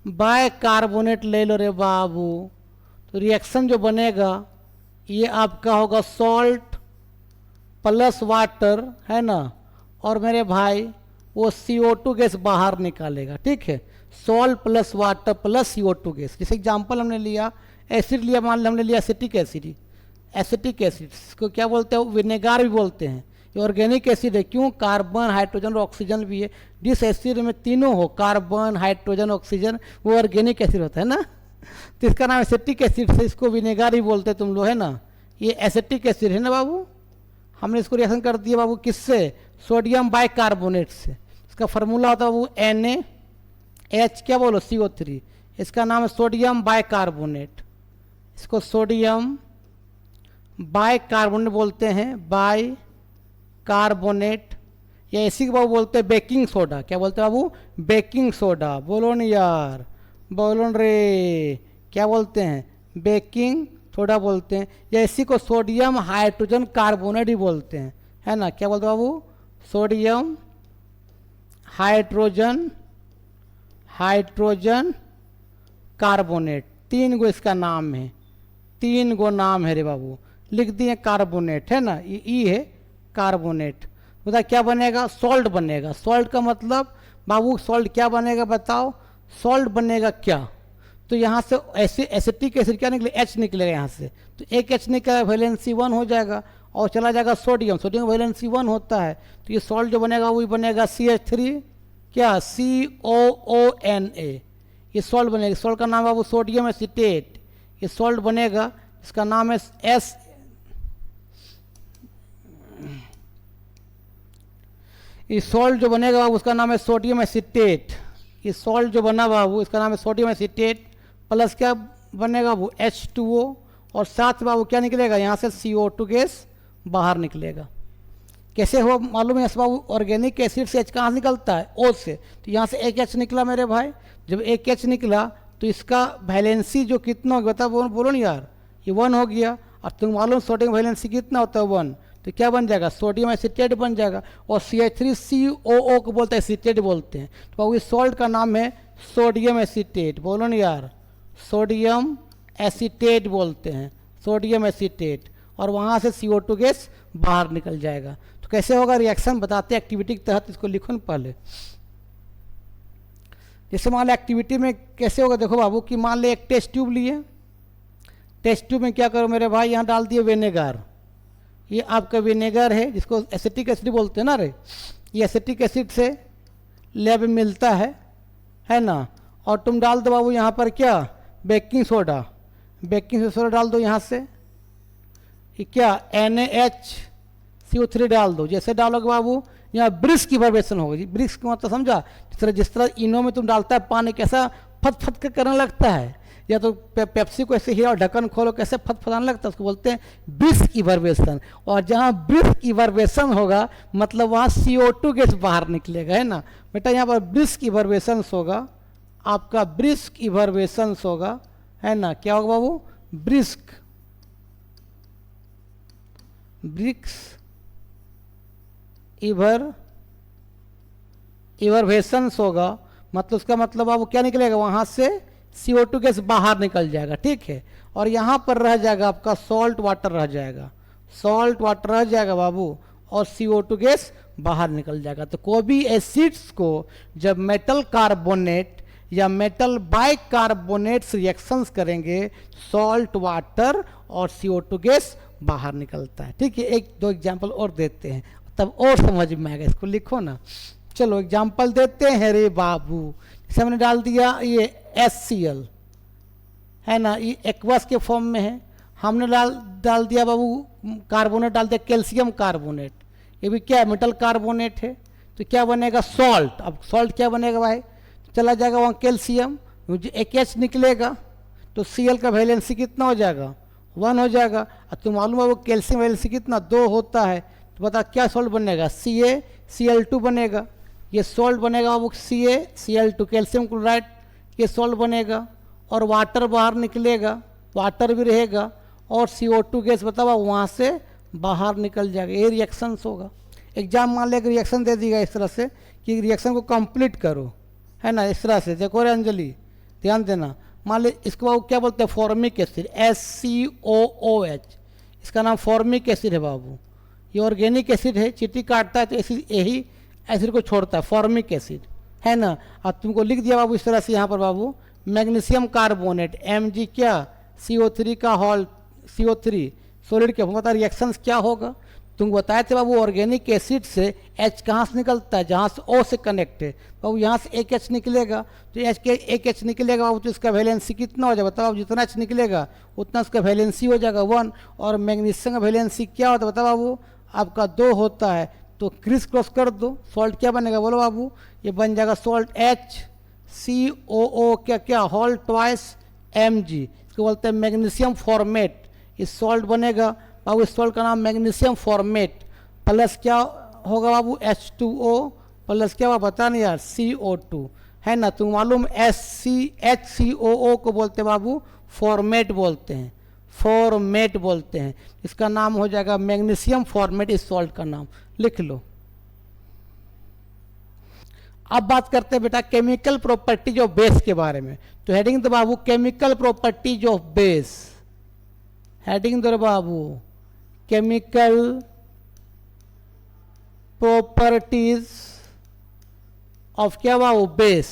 बाइकार्बोनेट ले लो रे बाबू, तो रिएक्शन जो बनेगा ये आपका होगा सॉल्ट प्लस वाटर, है ना, और मेरे भाई वो CO2 गैस बाहर निकालेगा, ठीक है। Salt plus water plus CO2 gas. जैसे एग्जांपल हमने लिया एसिड लिया, मान लिया हमने लिया एसिटिक एसिड, इसको क्या बोलते हैं, विनेगार भी बोलते हैं। ये ऑर्गेनिक एसिड है, क्यों, कार्बन हाइड्रोजन और ऑक्सीजन भी है। जिस एसिड में तीनों हो कार्बन हाइड्रोजन ऑक्सीजन वो ऑर्गेनिक एसिड होता है ना, तो इसका नाम एसिटिक एसिड से, इसको विनेगार ही बोलते हैं तुम लोग, है ना। ये एसिटिक एसिड है ना बाबू, हमने इसको रिएक्शन कर दिया बाबू किससे, सोडियम बाइकार्बोनेट से। इसका फार्मूला होता है वो NaH क्या बोलो CO3, इसका नाम है सोडियम बाइकार्बोनेट। इसको सोडियम बाइकार्बोनेट बोलते हैं, बाइकार्बोनेट, या इसी को बाबू बोलते हैं बेकिंग सोडा। क्या बोलते हैं बाबू, बेकिंग सोडा। बोलो नहीं यार, बोलो न रे, क्या बोलते हैं, बेकिंग सोडा बोलते हैं, या इसी को सोडियम हाइड्रोजन कार्बोनेट ही बोलते हैं, है ना। क्या बोलते हैं बाबू, सोडियम हाइड्रोजन कार्बोनेट। 3 गो इसका नाम है, 3 गो नाम है रे बाबू, लिख दिए कार्बोनेट, है ना, ये ई है कार्बोनेट। बता क्या बनेगा, सॉल्ट बनेगा। सॉल्ट का मतलब बाबू सॉल्ट क्या बनेगा बताओ, सॉल्ट बनेगा क्या, तो यहाँ से एसिटिक एसिड क्या निकले, H निकलेगा यहाँ से, तो एक H निकलेगा, वैलेंसी 1 हो जाएगा, और चला जाएगा सोडियम वैलेंसी 1 होता है, तो ये सॉल्ट जो बनेगा वही बनेगा CH3 क्या COONA, ये सॉल्ट बनेगा। सॉल्ट का नाम बाबू सोडियम एसिटेट, ये सॉल्ट बनेगा, इसका नाम है ये सॉल्ट जो बनेगा बाबू उसका नाम है सोडियम एसिटेट। ये सॉल्ट जो बना बाबू इसका नाम है सोडियम एसिटेट, प्लस क्या बनेगा बाबू H2O, और साथ बाबू क्या निकलेगा यहाँ से CO2 गैस बाहर निकलेगा। कैसे हो मालूम है बाबू, ऑर्गेनिक एसिड से H कहाँ निकलता है, O से, तो यहाँ से एक H निकला मेरे भाई। जब एक H निकला तो इसका वैलेंसी जो कितना हो गया था बोलो नहीं यार, ये 1 हो गया, और तुम मालूम सोडियम वैलेंसी कितना होता है 1, तो क्या बन जाएगा, सोडियम एसिटेट बन जाएगा, और CH3COO को बोलते हैं एसिटेट बोलते हैं। तो बाबू इस सॉल्ट का नाम है सोडियम एसिटेट, बोलो नहीं यार, सोडियम एसिटेट बोलते हैं, सोडियम एसिटेट। और वहाँ से CO2 गैस बाहर निकल जाएगा। तो कैसे होगा रिएक्शन बताते हैं एक्टिविटी के तहत, इसको लिखो ना पहले। जैसे मान लो एक्टिविटी में कैसे होगा, देखो बाबू कि मान ले एक टेस्ट ट्यूब लिए, टेस्ट ट्यूब में क्या करो मेरे भाई, यहाँ डाल दिए विनेगर, ये आपका विनेगर है जिसको एसिटिक एसिड बोलते हैं ना रे, ये एसिटिक एसिड से लैब में मिलता है ना, और तुम डाल दो बाबू यहाँ पर क्या, बेकिंग सोडा, बेकिंग सोडा डाल दो यहाँ से, ये क्या NaHCO3 डाल दो। जैसे डालोगे बाबू यहाँ ब्रिस्क इवैपोरेशन होगी, ब्रिस्क का मतलब समझा, जिस तरह इनो में तुम डालता है पानी कैसा फट फट के करने लगता है, या तो पेप्सी को ऐसे ही और ढक्कन खोलो कैसे फटफटाने लगता है, उसको बोलते हैं ब्रिस्क इवैपोरेशन। और जहाँ ब्रिस्क इवैपोरेशन होगा मतलब वहाँ CO2 गैस बाहर निकलेगा, है ना बेटा। यहाँ पर ब्रिस्क इवैपोरेशन होगा, आपका ब्रिस्क इवैपोरेशन होगा, है ना, क्या होगा बाबू, ब्रिस्क इवैपोरेशन होगा, मतलब उसका मतलब बाबू क्या निकलेगा, वहाँ से CO2 गैस बाहर निकल जाएगा, ठीक है। और यहाँ पर रह जाएगा आपका सॉल्ट वाटर रह जाएगा, सॉल्ट वाटर रह जाएगा बाबू, और CO2 गैस बाहर निकल जाएगा। तो कोई भी एसिड्स को जब मेटल कार्बोनेट या मेटल बाइकार्बोनेट्स रिएक्शंस करेंगे, सॉल्ट वाटर और CO2 गैस बाहर निकलता है, ठीक है। एक दो एग्जाम्पल और देते हैं तब और समझ में आएगा, इसको लिखो ना। चलो एग्जाम्पल देते हैं रे बाबू। जैसे हमने डाल दिया ये HCl, है ना, ये एक्वस के फॉर्म में है, हमने डाल दिया बाबू कार्बोनेट, डाल दिया कैल्शियम कार्बोनेट, ये भी क्या है, मेटल कार्बोनेट है, तो क्या बनेगा, सॉल्ट। अब सॉल्ट क्या बनेगा भाई, चला जाएगा वहाँ कैल्शियम, एक H निकलेगा, तो Cl का वैलेंसी कितना हो जाएगा, 1 हो जाएगा। अब तुम मालूम है वो कैल्शियम वैलेंसी कितना 2 होता है, तो बता क्या सॉल्ट बनेगा, CaCl2 बनेगा, ये सॉल्ट बनेगा वो CaCl2 कैल्शियम क्लोराइड, ये सॉल्ट बनेगा, और वाटर बाहर निकलेगा, वाटर भी रहेगा, और CO2 गैस बताओ वहाँ से बाहर निकल जाएगा, ये रिएक्शंस होगा। एग्जाम मान लिया कि रिएक्शन दे दिया इस तरह से कि रिएक्शन को कंप्लीट करो, है ना, इस तरह से। देखो रे अंजलि ध्यान देना, मान ली इसको बाबू क्या बोलते हैं, फॉर्मिक एसिड, SCOOH, इसका नाम फॉर्मिक एसिड है बाबू। ये ऑर्गेनिक एसिड है, चींटी काटता है तो एसिड यही एसिड को छोड़ता है, फॉर्मिक एसिड, है ना। अब तुमको लिख दिया बाबू इस तरह से यहाँ पर बाबू, मैग्नीशियम कार्बोनेट Mg क्या, CO3 का हॉल, CO3 सॉलिड के बता रिएक्शंस क्या होगा। तुमको बताए थे बाबू ऑर्गेनिक एसिड से H कहाँ से निकलता है, जहाँ से O से कनेक्ट है बाबू, यहाँ से एक H निकलेगा, तो H के एक H निकलेगा बाबू, तो इसका वैलेंसी कितना हो जाएगा बताओ, जितना H निकलेगा उतना उसका वैलेंसी हो जाएगा 1। और मैग्नीशियम का वैलेंसी क्या होता है बताओ बाबू, आपका 2 होता है, तो क्रिस क्रॉस कर दो, सॉल्ट क्या बनेगा बोलो बाबू, ये बन जाएगा सॉल्ट HCOO क्या क्या होल ट्वाइस Mg, इसको बोलते हैं मैग्नीशियम फॉर्मेट, इस सॉल्ट बनेगा बाबू, इस सॉल्ट का नाम मैग्नीशियम फॉर्मेट, प्लस क्या होगा बाबू H2O, प्लस क्या हुआ पता नहीं यार CO2, है ना। तुम मालूम HCOO को बोलते हैं बाबू फॉर्मेट बोलते हैं, फॉर्मेट बोलते हैं, इसका नाम हो जाएगा मैग्नीशियम फॉर्मेट, इस सॉल्ट का नाम लिख लो। अब बात करते हैं बेटा केमिकल प्रॉपर्टीज ऑफ बेस के बारे में। तो हेडिंग दो बाबू chemical properties of base, heading दो बाबू केमिकल प्रॉपर्टीज ऑफ क्या बाबू base,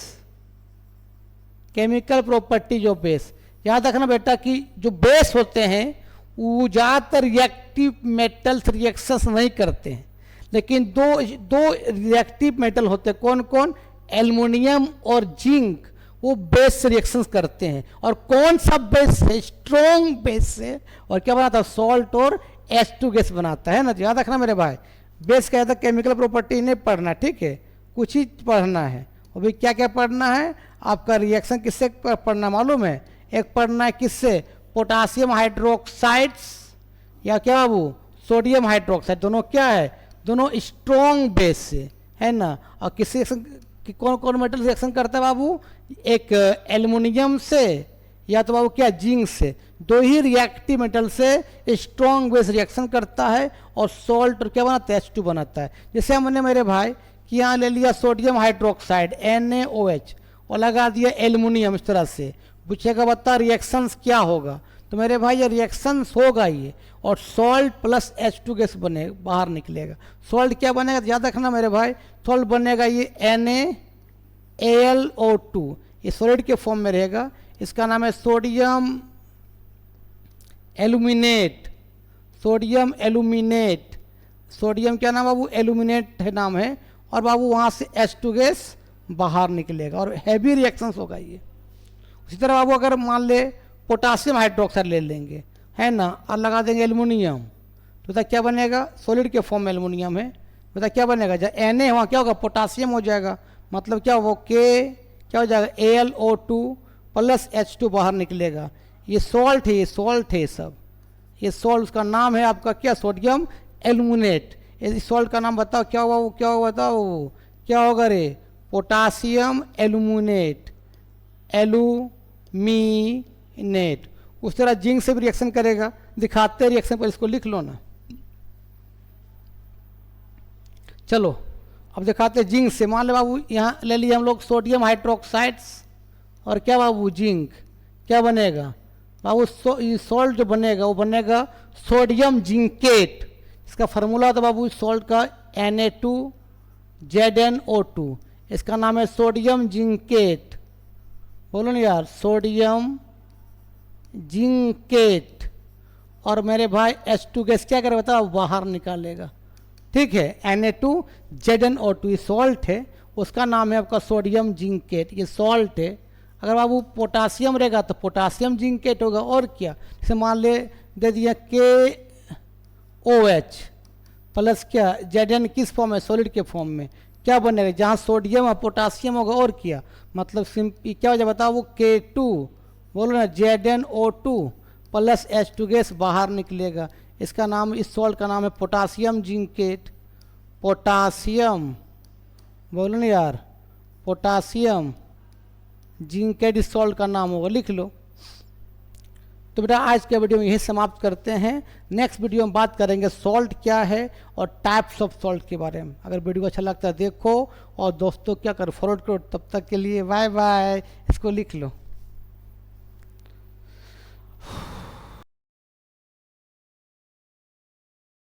chemical properties of base. याद रखना बेटा कि जो बेस होते हैं वो ज़्यादातर रिएक्टिव मेटल्स रिएक्शंस नहीं करते हैं, लेकिन दो रिएक्टिव मेटल होते हैं, कौन कौन, एल्युमिनियम और जिंक, वो बेस से रिएक्शंस करते हैं। और कौन सा बेस है, स्ट्रॉन्ग बेस है, और क्या बनाता है, सॉल्ट और H2 गैस बनाता है ना। याद रखना मेरे भाई, बेस का केमिकल प्रॉपर्टी नहीं पढ़ना, ठीक है, कुछ ही पढ़ना है। और भी क्या क्या पढ़ना है, आपका रिएक्शन किससे पढ़ना मालूम है, एक पढ़ना है किससे, पोटासियम हाइड्रोक्साइड्स या क्या बाबू सोडियम हाइड्रोक्साइड, दोनों क्या है, दोनों स्ट्रॉन्ग बेस से, है ना। और किससे कि कौन कौन मेटल रिएक्शन करता है बाबू, एक एल्युमिनियम से या तो बाबू क्या जिंक से, दो ही रिएक्टिव मेटल से स्ट्रॉन्ग बेस रिएक्शन करता है और सॉल्ट और क्या बनाता है, H2 बनाता है। जैसे हमने मेरे भाई कि यहाँ ले लिया सोडियम हाइड्रोक्साइड NaOH और लगा दिया एल्युमिनियम, इस तरह से पूछेगा बता रिएक्शंस क्या होगा, तो मेरे भाई ये रिएक्शन होगा ये, और सॉल्ट प्लस H2 गैस बने बाहर निकलेगा। सॉल्ट क्या बनेगा याद रखना मेरे भाई, सॉल्ट बनेगा ये NaAlO2, ये सॉलिड के फॉर्म में रहेगा। इसका नाम है sodium aluminate, sodium aluminate, sodium क्या नाम बाबू, एल्यूमिनेट है नाम है, और बाबू वहाँ से H2 गैस बाहर निकलेगा और हैवी रिएक्शंस होगा ये। उसी तरह बाबू अगर मान ले पोटासियम हाइड्रोक्साइड ले लेंगे है ना, और लगा देंगे एल्युमिनियम, तो बता क्या बनेगा, सॉलिड के फॉर्म में एल्युमिनियम है, बता क्या बनेगा, जब Na वहाँ क्या होगा, पोटासियम हो जाएगा, मतलब क्या वो K क्या हो जाएगा, AlO2 प्लस H2 बाहर निकलेगा। ये सॉल्ट है, ये सॉल्ट है सब, ये सॉल्ट, उसका नाम है आपका क्या, सोडियम एल्यूमिनेट। इस सॉल्ट का नाम बताओ क्या होगा, वो क्या होगा बताओ, क्या होगा रे, पोटासियम एल्यूमिनेट, एल्यूमिनेट। उस तरह जिंक से भी रिएक्शन करेगा, दिखाते हैं रिएक्शन पर, इसको लिख लो ना। चलो अब दिखाते हैं जिंक से। मान लो बाबू यहाँ ले लिए हम लोग सोडियम हाइड्रोक्साइड्स और क्या बाबू जिंक, क्या बनेगा बाबू, सॉल्ट जो बनेगा वो बनेगा सोडियम जिंकेट। इसका फार्मूला था बाबू सॉल्ट का Na2ZnO2, इसका नाम है सोडियम जिंकेट, बोलो ना यार, सोडियम जिंकेट। और मेरे भाई H2 गैस क्या करेगा बताओ, बाहर निकालेगा, ठीक है। Na2ZnO2 ये सॉल्ट है, उसका नाम है आपका सोडियम जिंकेट, ये सॉल्ट है। अगर बाबू पोटासियम रहेगा तो पोटासियम जिंकेट होगा, और क्या, जैसे मान ले दे दिया KOH प्लस क्या Zn किस फॉर्म में, सॉलिड के फॉर्म में, क्या बनेगा, जहाँ सोडियम और पोटासियम होगा, और क्या मतलब क्या हो जाए बताओ, वो K2 बोलो ना, ZnO2 प्लस H2 गैस बाहर निकलेगा। इसका नाम, इस सॉल्ट का नाम है पोटासियम जिंकेट, पोटासियम बोलो ना यार, पोटासियम जिंकेट इस सॉल्ट का नाम होगा, लिख लो। तो बेटा आज के वीडियो में यही समाप्त करते हैं। नेक्स्ट वीडियो में बात करेंगे सॉल्ट क्या है और टाइप्स ऑफ सॉल्ट के बारे में। अगर वीडियो अच्छा लगता है देखो, और दोस्तों क्या करो, फॉरवर्ड करो। तब तक के लिए बाय बाय, इसको लिख लो।